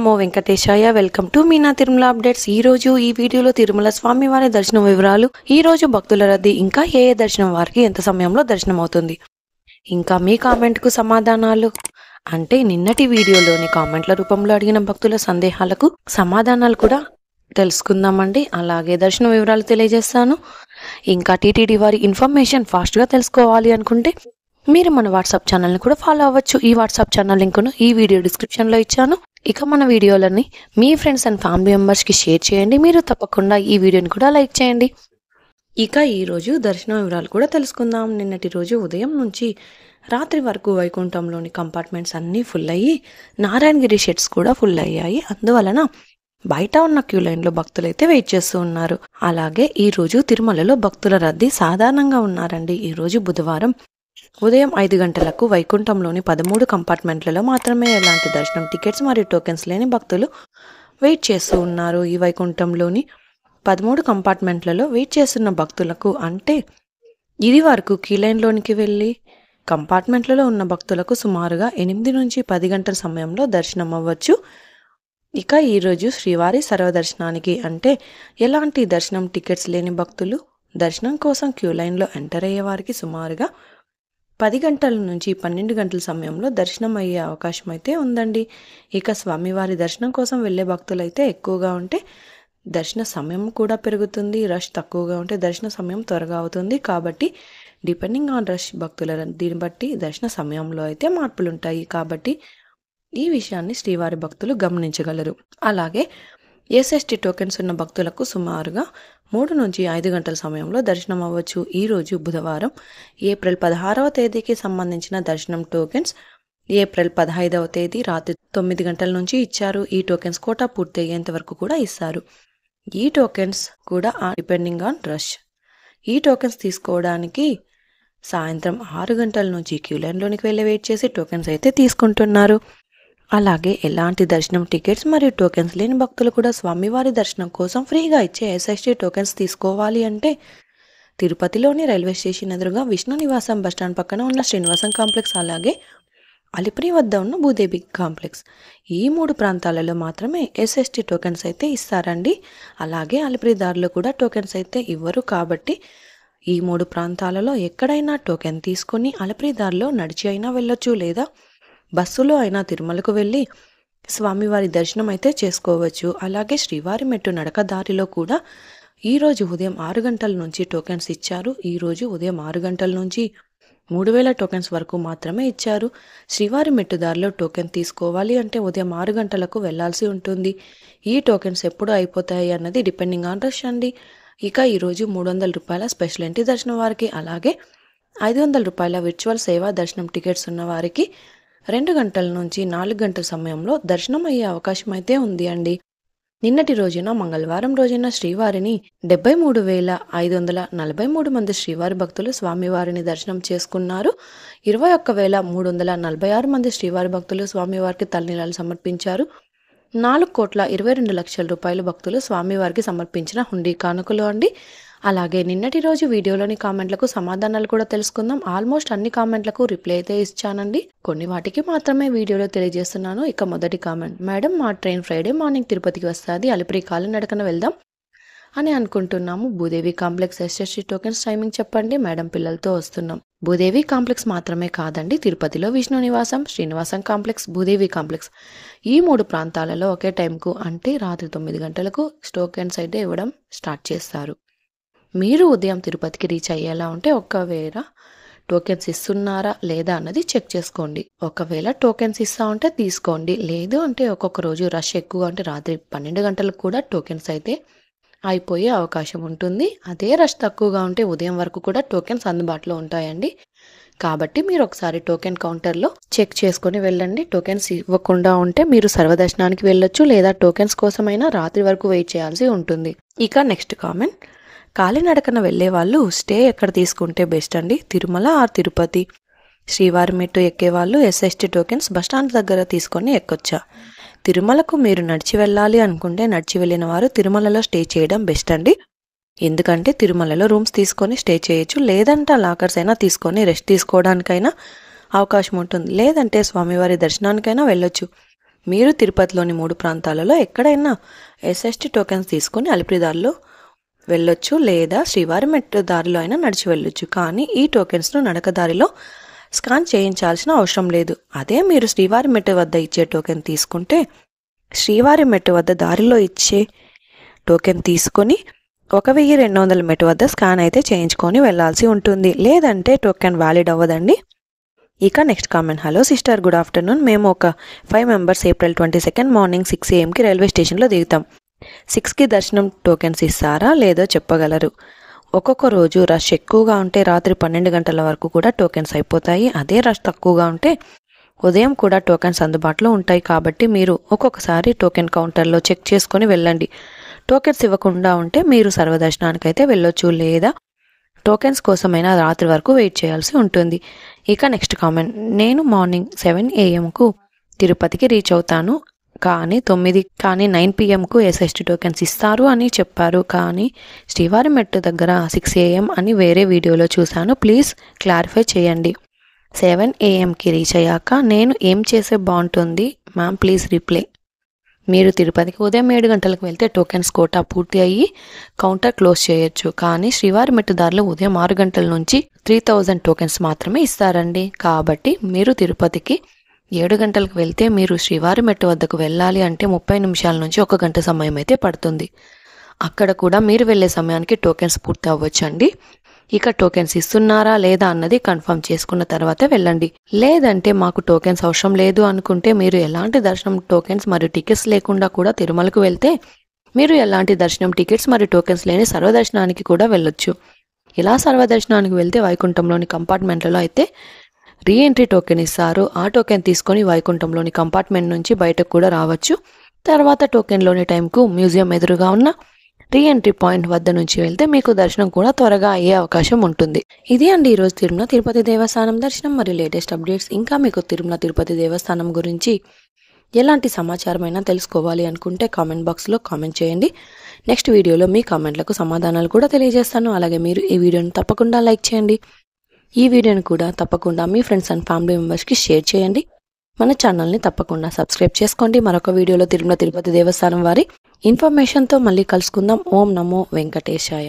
Namo Venkatesaya. Welcome to Meena Tirumala updates. ఈ రోజు ఈ వీడియోలో తిరుమల స్వామివారి దర్శనం వివరాలు, ఈ రోజు భక్తుల రద్దీ, ఇంకా ఏ దర్శనం వారికి ఎంత సమయంలో దర్శనం అవుతుంది, ఇంకా మీ కామెంట్కు సమాధానాలు, అంటే నిన్నటి వీడియోలోని కామెంట్ల రూపంలో అడిగిన భక్తుల సందేహాలకు సమాధానాలు కూడా తెలుసుకుందామండి. అలాగే దర్శన వివరాలు తెలియజేస్తాను. ఇంకా టీటీడీ వారి ఇన్ఫర్మేషన్ ఫాస్ట్గా తెలుసుకోవాలి అనుకుంటే మీరు మన వాట్సాప్ ఛానల్ని కూడా ఫాలో అవ్వచ్చు. ఈ వాట్సాప్ ఛానల్ లింకును ఈ వీడియో డిస్క్రిప్షన్లో ఇచ్చాను. ఇక మన వీడియోలని మీ ఫ్రెండ్స్ అండ్ ఫ్యామిలీ మెంబర్స్కి షేర్ చేయండి. మీరు తప్పకుండా ఈ వీడియోని కూడా లైక్ చేయండి. ఇక ఈరోజు దర్శన వివరాలు కూడా తెలుసుకుందాం. నిన్నటి రోజు ఉదయం నుంచి రాత్రి వరకు వైకుంఠంలోని కంపార్ట్మెంట్స్ అన్నీ ఫుల్ అయ్యి నారాయణగిరి షెడ్స్ కూడా ఫుల్ అయ్యాయి. అందువలన బయట ఉన్న క్యూ లైన్లో భక్తులైతే వెయిట్ చేస్తూ ఉన్నారు. అలాగే ఈరోజు తిరుమలలో భక్తుల రద్దీ సాధారణంగా ఉన్నారండి. ఈరోజు బుధవారం ఉదయం 5 గంటలకు వైకుంఠంలోని 13 కంపార్ట్మెంట్లలో మాత్రమే ఎలాంటి దర్శనం టికెట్స్ మరియు టోకెన్స్ లేని భక్తులు వెయిట్ చేస్తూ ఉన్నారు. ఈ వైకుంఠంలోని 13 కంపార్ట్మెంట్లలో వెయిట్ చేస్తున్న భక్తులకు, అంటే ఇది వరకు క్యూ లైన్లోనికి వెళ్ళి కంపార్ట్మెంట్లలో ఉన్న భక్తులకు సుమారుగా 8 నుంచి 10 గంటల సమయంలో దర్శనం అవ్వచ్చు. ఇక ఈరోజు శ్రీవారి సర్వదర్శనానికి, అంటే ఎలాంటి దర్శనం టికెట్స్ లేని భక్తులు దర్శనం కోసం క్యూ లైన్లో ఎంటర్ అయ్యే వారికి సుమారుగా 10 గంటల నుంచి 12 గంటల సమయంలో దర్శనం అయ్యే అవకాశం అయితే ఉందండి. ఇక స్వామివారి దర్శనం కోసం వెళ్ళే భక్తులైతే ఎక్కువగా ఉంటే దర్శన సమయం కూడా పెరుగుతుంది. రష్ తక్కువగా ఉంటే దర్శన సమయం త్వరగా అవుతుంది. కాబట్టి డిపెండింగ్ ఆన్ రష్ భక్తుల దీన్ని బట్టి దర్శన సమయంలో అయితే మార్పులు ఉంటాయి. కాబట్టి ఈ విషయాన్ని శ్రీవారి భక్తులు గమనించగలరు. అలాగే ఎస్ఎస్టీ టోకెన్స్ ఉన్న భక్తులకు సుమారుగా 3 నుంచి 5 గంటల సమయంలో దర్శనం అవ్వచ్చు. ఈరోజు బుధవారం ఏప్రిల్ 16వ తేదీకి సంబంధించిన దర్శనం టోకెన్స్ ఏప్రిల్ 15వ తేదీ రాత్రి 9 గంటల నుంచి ఇచ్చారు. ఈ టోకెన్స్ కోటా పూర్తి అయ్యేంత వరకు కూడా ఇస్తారు. ఈ టోకెన్స్ కూడా డిపెండింగ్ ఆన్ రష్. ఈ టోకెన్స్ తీసుకోవడానికి సాయంత్రం 6 గంటల నుంచి క్యూ లైన్లోనికి వెళ్ళి వెయిట్ చేసి టోకెన్స్ అయితే తీసుకుంటున్నారు. అలాగే ఎలాంటి దర్శనం టికెట్స్ మరియు టోకెన్స్ లేని భక్తులు కూడా స్వామివారి దర్శనం కోసం ఫ్రీగా ఇచ్చే ఎస్ఎస్టీ టోకెన్స్ తీసుకోవాలి అంటే తిరుపతిలోని రైల్వే స్టేషన్ ఎదురుగా విష్ణు నివాసం బస్టాండ్ పక్కన ఉన్న శ్రీనివాసం కాంప్లెక్స్, అలాగే అలిపిరి వద్ద ఉన్న భూదేవి కాంప్లెక్స్, ఈ 3 ప్రాంతాలలో మాత్రమే ఎస్ఎస్టీ టోకెన్స్ అయితే ఇస్తారండి. అలాగే అలిపిరి దారిలో కూడా టోకెన్స్ అయితే ఇవ్వరు. కాబట్టి ఈ 3 ప్రాంతాలలో ఎక్కడైనా టోకెన్ తీసుకొని అలిపిరి దారిలో నడిచి అయినా వెళ్ళొచ్చు, లేదా బస్సులో అయినా తిరుమలకు వెళ్ళి స్వామివారి దర్శనం అయితే చేసుకోవచ్చు. అలాగే శ్రీవారి మెట్టు నడక దారిలో కూడా ఈరోజు ఉదయం 6 గంటల నుంచి టోకెన్స్ ఇచ్చారు. ఈరోజు ఉదయం 6 గంటల నుంచి 3000 టోకెన్స్ వరకు మాత్రమే ఇచ్చారు. శ్రీవారి మెట్టు దారిలో టోకెన్ తీసుకోవాలి అంటే ఉదయం 6 గంటలకు వెళ్లాల్సి ఉంటుంది. ఈ టోకెన్స్ ఎప్పుడు అయిపోతాయి అన్నది డిపెండింగ్ ఆన్ రష్ అండి. ఇక ఈరోజు 300 రూపాయల స్పెషల్ ఎంట్రీ దర్శనం వారికి, అలాగే 500 రూపాయల విర్చువల్ సేవా దర్శనం టికెట్స్ ఉన్న వారికి 2 గంటల నుంచి 4 గంటల సమయంలో దర్శనం అయ్యే అవకాశం అయితే ఉంది అండి. నిన్నటి రోజున మంగళవారం రోజున శ్రీవారిని 73,543 మంది శ్రీవారి భక్తులు స్వామివారిని దర్శనం చేసుకున్నారు. 21,346 మంది శ్రీవారి భక్తులు స్వామివారికి తలనీలాలు సమర్పించారు. 4,22,00,000 రూపాయల భక్తులు స్వామివారికి సమర్పించిన హుండీ కానుకలు అండి. అలాగే నిన్నటి రోజు వీడియోలోని కామెంట్లకు సమాధానాలు కూడా తెలుసుకుందాం. ఆల్మోస్ట్ అన్ని కామెంట్లకు రిప్లై అయితే ఇచ్చానండి. కొన్ని వాటికి మాత్రమే వీడియోలో తెలియజేస్తున్నాను. ఇక మొదటి కామెంట్, మేడం మా ట్రైన్ ఫ్రైడే మార్నింగ్ తిరుపతికి వస్తుంది, అలిపిరి కాలినడకన వెళ్దాం అని అనుకుంటున్నాము. Bhudevi complex SST tokens timing చెప్పండి. మేడం పిల్లలతో వస్తున్నాం. భూదేవి కాంప్లెక్స్ మాత్రమే కాదండి, తిరుపతిలో విష్ణు నివాసం, శ్రీనివాసం కాంప్లెక్స్, భూదేవి కాంప్లెక్స్, ఈ 3 ప్రాంతాలలో ఒకే టైంకు, అంటే రాత్రి 9 గంటలకు టోకెన్స్ అయితే ఇవ్వడం స్టార్ట్ చేస్తారు. మీరు ఉదయం తిరుపతికి రీచ్ అయ్యేలా ఉంటే ఒకవేళ టోకెన్స్ ఇస్తున్నారా లేదా అన్నది చెక్ చేసుకోండి. ఒకవేళ టోకెన్స్ ఇస్తా ఉంటే తీసుకోండి, లేదు అంటే ఒక్కొక్క రోజు రష్ ఎక్కువ అంటే రాత్రి 12 గంటలకు కూడా టోకెన్స్ అయితే అయిపోయే అవకాశం ఉంటుంది. అదే రష్ తక్కువగా ఉంటే ఉదయం వరకు కూడా టోకెన్స్ అందుబాటులో ఉంటాయండి. కాబట్టి మీరు ఒకసారి టోకెన్ కౌంటర్లో చెక్ చేసుకొని వెళ్ళండి. టోకెన్స్ ఇవ్వకుండా ఉంటే మీరు సర్వదర్శనానికి వెళ్ళొచ్చు, లేదా టోకెన్స్ కోసమైనా రాత్రి వరకు వెయిట్ చేయాల్సి ఉంటుంది. ఇక నెక్స్ట్ కామెంట్, కాలినడకన వెళ్లే వాళ్ళు స్టే ఎక్కడ తీసుకుంటే బెస్ట్ అండి, తిరుమల ఆర్ తిరుపతి? శ్రీవారి మెట్టు ఎక్కే వాళ్ళు ఎస్ఎస్టీ టోకెన్స్ బస్టాండ్ దగ్గర తీసుకొని ఎక్కొచ్చా? తిరుమలకు మీరు నడిచి వెళ్ళాలి అనుకుంటే నడిచి వెళ్ళిన వారు తిరుమలలో స్టే చేయడం బెస్ట్ అండి. ఎందుకంటే తిరుమలలో రూమ్స్ తీసుకొని స్టే చేయొచ్చు, లేదంటే లాకర్స్ అయినా తీసుకొని రెస్ట్ తీసుకోవడానికైనా అవకాశం ఉంటుంది, లేదంటే స్వామివారి దర్శనానికైనా వెళ్ళొచ్చు. మీరు తిరుపతిలోని 3 ప్రాంతాలలో ఎక్కడైనా ఎస్ఎస్టీ టోకెన్స్ తీసుకొని అలిపిరి దారిలో వెళ్ళొచ్చు, లేదా శ్రీవారి మెట్టు దారిలో అయినా నడిచి వెళ్ళొచ్చు. కానీ ఈ టోకెన్స్ను నడక దారిలో స్కాన్ చేయించాల్సిన అవసరం లేదు. అదే మీరు శ్రీవారి మెట్టు వద్ద ఇచ్చే టోకెన్ తీసుకుంటే శ్రీవారి మెట్టు వద్ద దారిలో ఇచ్చే టోకెన్ తీసుకొని 1200 మెట్టు వద్ద స్కాన్ అయితే చేయించుకొని వెళ్లాల్సి ఉంటుంది. లేదంటే టోకెన్ వ్యాలిడ్ అవ్వదండి. ఇక next comment. Hello sister, good afternoon. మేము ఒక 5 members April 22 morning 6 AM railway స్టేషన్లో దిగుతాం. 6కి దర్శనం టోకెన్స్ ఇస్తారా లేదో చెప్పగలరు? ఒక్కొక్క రోజు రష్ ఎక్కువగా ఉంటే రాత్రి 12 గంటల వరకు కూడా టోకెన్స్ అయిపోతాయి. అదే రష్ తక్కువగా ఉంటే ఉదయం కూడా టోకెన్స్ అందుబాటులో ఉంటాయి. కాబట్టి మీరు ఒక్కొక్కసారి టోకెన్ కౌంటర్లో చెక్ చేసుకొని వెళ్ళండి. టోకెన్స్ ఇవ్వకుండా ఉంటే మీరు సర్వదర్శనానికైతే వెళ్ళొచ్చు, లేదా టోకెన్స్ కోసమైనా రాత్రి వరకు వెయిట్ చేయాల్సి ఉంటుంది. ఇక నెక్స్ట్ కామెంట్. నేను మార్నింగ్ 7 AM తిరుపతికి రీచ్ అవుతాను, కానీ 9 PM ఎస్ఎస్టీ టోకెన్స్ ఇస్తారు అని చెప్పారు. కానీ శ్రీవారి మెట్టు దగ్గర 6 AM అని వేరే వీడియోలో చూశాను. ప్లీజ్ క్లారిఫై చేయండి. 7 AM రీచ్ అయ్యాక నేను ఏం చేసే బాగుంటుంది మ్యామ్, ప్లీజ్ రిప్లై. మీరు తిరుపతికి ఉదయం 7 గంటలకు వెళ్తే టోకెన్స్ కోటా పూర్తి అయ్యి కౌంటర్ క్లోజ్ చేయొచ్చు. కానీ శ్రీవారి మెట్టు దారిలో ఉదయం 6 గంటల నుంచి 3000 టోకెన్స్ మాత్రమే ఇస్తారండి. కాబట్టి మీరు తిరుపతికి 7 గంటలకు వెళ్తే మీరు శ్రీవారి మెట్టు వద్దకు వెళ్ళాలి అంటే 30 నిమిషాల నుంచి 1 గంట సమయం అయితే పడుతుంది. అక్కడ కూడా మీరు వెళ్ళే సమయానికి టోకెన్స్ పూర్తి అవ్వచ్చండి. ఇక టోకెన్స్ ఇస్తున్నారా లేదా అన్నది కన్ఫర్మ్ చేసుకున్న తర్వాత వెళ్ళండి. లేదంటే మాకు టోకెన్స్ అవసరం లేదు అనుకుంటే మీరు ఎలాంటి దర్శనం టోకెన్స్ మరియు టికెట్స్ లేకుండా కూడా తిరుమలకు వెళ్తే మీరు ఎలాంటి దర్శనం టికెట్స్ మరియు టోకెన్స్ లేని సర్వదర్శనానికి కూడా వెళ్ళొచ్చు. ఇలా సర్వదర్శనానికి వెళ్తే వైకుంఠంలోని కంపార్ట్మెంట్లలో అయితే రీఎంట్రీ టోకెన్ ఇస్తారు. ఆ టోకెన్ తీసుకొని వైకుంఠంలోని కంపార్ట్మెంట్ నుంచి బయటకు కూడా రావచ్చు. తర్వాత టోకెన్లోని టైంకు మ్యూజియం ఎదురుగా ఉన్న రీఎంట్రీ పాయింట్ వద్ద నుంచి వెళ్తే మీకు దర్శనం కూడా త్వరగా అయ్యే అవకాశం ఉంటుంది. ఇది అండి ఈరోజు తిరుమల తిరుపతి దేవస్థానం దర్శనం మరియు లేటెస్ట్ అప్డేట్స్. ఇంకా మీకు తిరుమల తిరుపతి దేవస్థానం గురించి ఎలాంటి సమాచారమైనా తెలుసుకోవాలి అనుకుంటే కామెంట్ బాక్స్లో కామెంట్ చేయండి. నెక్స్ట్ వీడియోలో మీ కామెంట్లకు సమాధానాలు కూడా తెలియజేస్తాను. అలాగే మీరు ఈ వీడియోని తప్పకుండా లైక్ చేయండి. ఈ వీడియోని కూడా తప్పకుండా మీ ఫ్రెండ్స్ అండ్ ఫ్యామిలీ మెంబర్స్కి షేర్ చేయండి. మన ఛానల్ని తప్పకుండా సబ్స్క్రైబ్ చేసుకోండి. మరొక వీడియోలో తిరుమల తిరుపతి దేవస్థానం వారి ఇన్ఫర్మేషన్తో మళ్ళీ కలుసుకుందాం. ఓం నమో వెంకటేశాయ.